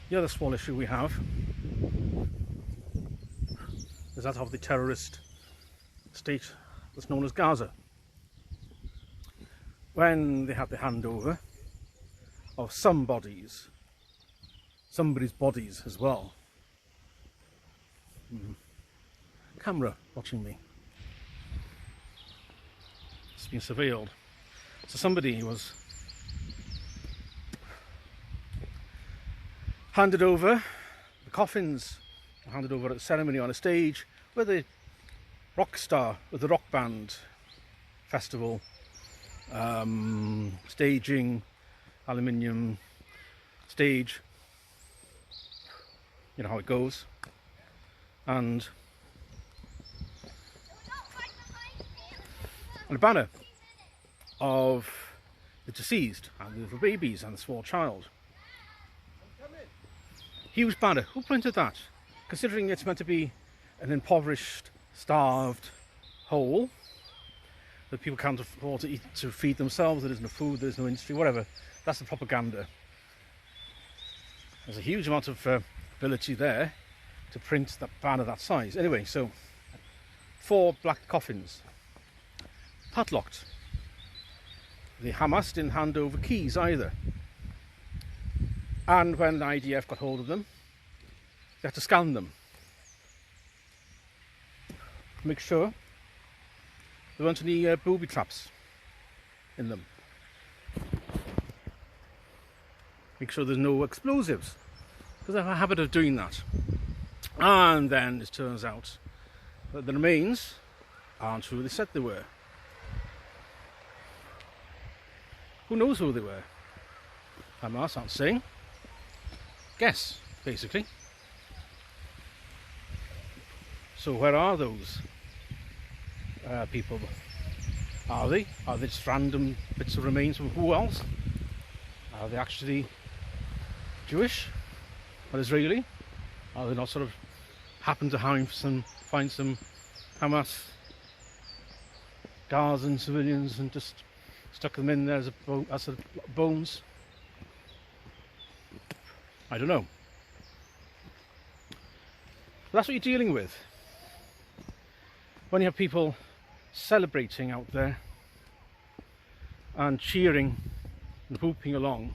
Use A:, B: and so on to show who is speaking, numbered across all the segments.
A: The other small issue we have is that of the terrorist state that's known as Gaza. When they had the handover of somebody's bodies as well. Camera watching me. It's been surveilled. So somebody was handed over, the coffins were handed over at a ceremony on a stage with a rock star, with the rock band festival, staging, aluminium stage, you know how it goes, and a banner of the deceased and the little babies and the small child. Huge banner. Who printed that? Considering it's meant to be an impoverished, starved hole that people can't afford to eat, to feed themselves, there is no food, there is no industry, whatever. That's the propaganda. There's a huge amount of ability there to print that banner that size. Anyway, so 4 black coffins, padlocked. The Hamas didn't hand over keys either. And when the IDF got hold of them, they had to scan them. Make sure there weren't any booby traps in them. Make sure there's no explosives, because they have a habit of doing that. And then it turns out that the remains aren't who they said they were. Who knows who they were? Hamas aren't saying. Guess, basically. So where are those people? Are they just random bits of remains from who else? Are they actually Jewish or Israeli? Are they not sort of happen to find some Hamas Gazan civilians and just stuck them in there as bones? I don't know. But that's what you're dealing with when you have people celebrating out there and cheering and whooping along,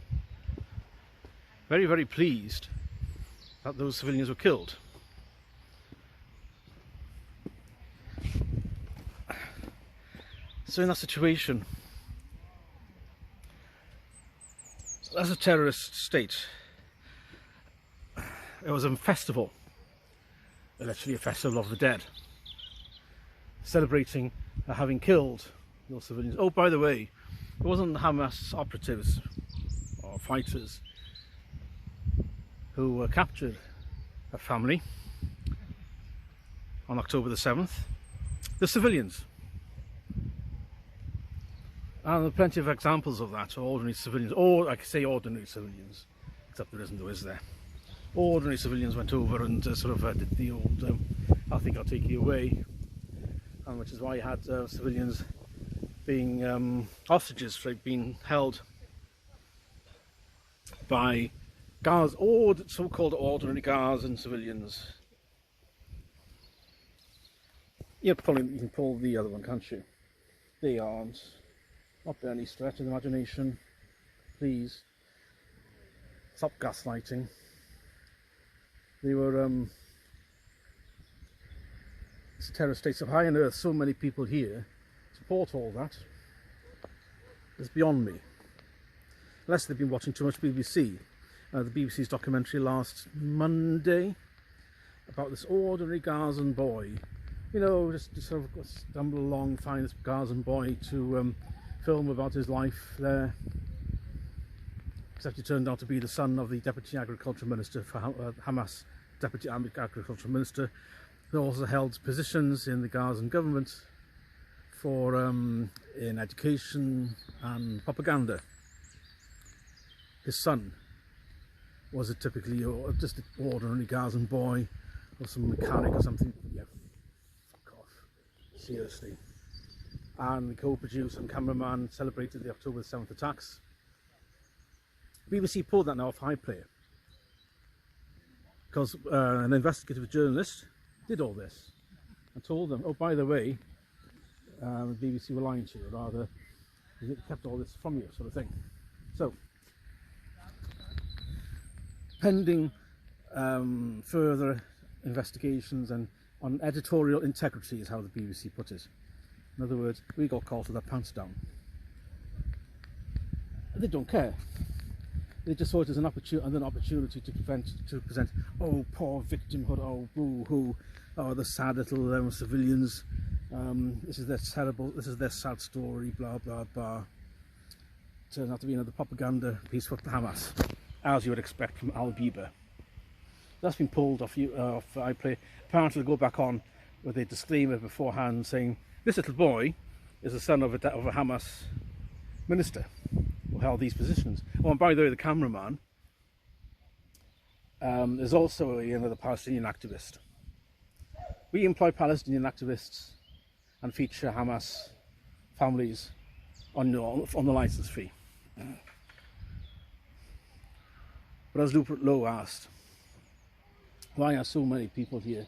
A: very, very pleased that those civilians were killed. So in that situation, as a terrorist state, it was a festival, literally a festival of the dead, celebrating having killed those civilians. Oh, by the way, it wasn't Hamas operatives or fighters who were captured a family on October the 7th. The civilians. And there are plenty of examples of that, ordinary civilians, or I could say ordinary civilians, except there isn't, though, is there? Ordinary civilians went over and sort of did the old, I think I'll take you away, and which is why you had civilians being hostages, being held by so-called ordinary Gazan civilians. You can pull the other one, can't you? They aren't. Not by any stretch of the imagination. Please. Stop gaslighting. They were it's a terror state. So high on earth, so many people here support all that. It's beyond me. Unless they've been watching too much BBC. The BBC's documentary last Monday about this ordinary Gazan boy. You know, just sort of stumble along, find this Gazan boy to film about his life there. Except he turned out to be the son of the Deputy Agriculture Minister for Hamas, Deputy Agriculture Minister, who also held positions in the Gazan government for in education and propaganda. His son was a typically just an ordinary Gazan boy, or some mechanic or something. Yeah, fuck off. Seriously. And the co-producer and cameraman celebrated the October 7th attacks. BBC pulled that now off iPlayer. because an investigative journalist did all this and told them, oh, by the way, the BBC were lying to you, rather they kept all this from you, sort of thing. So, pending further investigations and on editorial integrity is how the BBC put it. In other words, we got called with our pants down. They don't care. They just saw it as an opportunity to present, oh, poor victimhood, oh, boo-hoo, oh, the sad little civilians, this is their sad story, blah, blah, blah. Turns out to be another propaganda piece for Hamas, as you would expect from Al-Beeba. That's been pulled off iPlayer. Apparently, they'll go back on with a disclaimer beforehand saying, this little boy is the son of a Hamas minister who held these positions. Oh, and by the way, the cameraman is also another Palestinian activist. We employ Palestinian activists and feature Hamas families on the license fee. But as Rupert Lowe asked, why are so many people here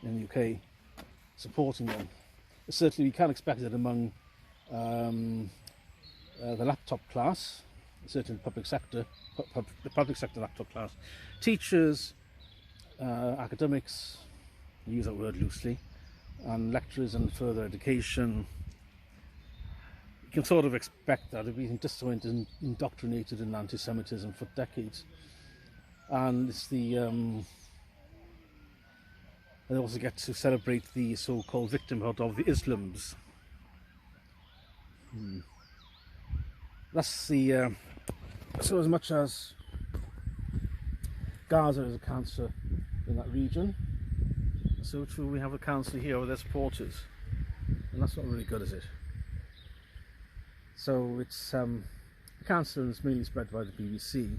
A: in the UK supporting them? Certainly we can't expect it among the laptop class, certainly public sector, the public sector laptop class, teachers, academics, I use that word loosely, and lecturers and further education. You can sort of expect that they've been just so indoctrinated in anti-Semitism for decades. And it's the they also get to celebrate the so-called victimhood of the Islams. That's the so as much as Gaza is a cancer in that region, so too we have a cancer here with their supporters, and that's not really good, is it? So it's a cancer that's mainly spread by the BBC,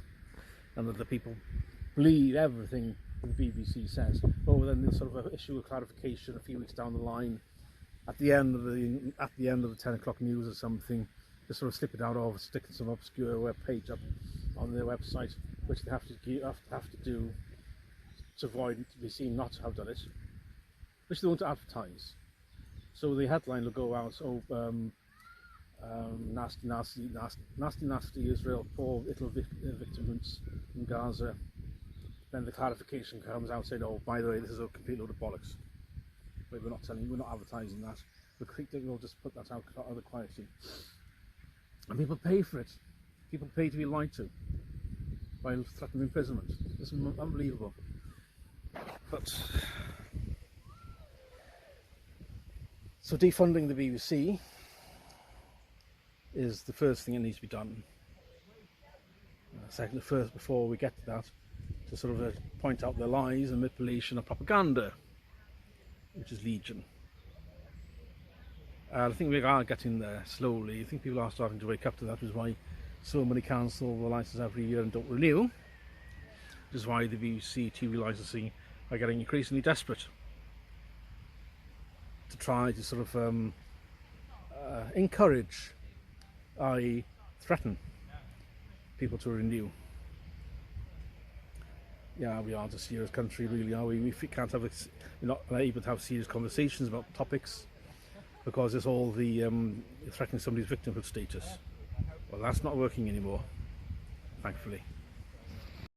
A: and that the people believe everything the BBC says. Oh, then they sort of issue a clarification a few weeks down the line, at the end of the 10 o'clock news or something, just sort of slip it out of, stick some obscure web page up on their website, which they have to do to avoid to be seen not to have done it, which they want to advertise. So the headline will go out, oh, nasty Israel, poor little victims in Gaza. Then the clarification comes out saying, oh, by the way, this is a complete load of bollocks. But we're not advertising that. We'll just put that out rather quietly. And people pay for it. People pay to be lied to by threatened imprisonment. It's unbelievable. But so defunding the BBC is the first thing that needs to be done. Second, first, before we get to that, to sort of point out their lies and manipulation of propaganda, which is legion. I think we are getting there slowly. I think people are starting to wake up to that, which is why so many cancel the licence every year and don't renew. Which is why the BBC TV licensing are getting increasingly desperate to try to sort of encourage, i.e. threaten people to renew. Yeah, we aren't a serious country, really, are we? We can't have, we're not able to have serious conversations about topics because it's all the threatening somebody's victimhood status. Well, that's not working anymore, thankfully.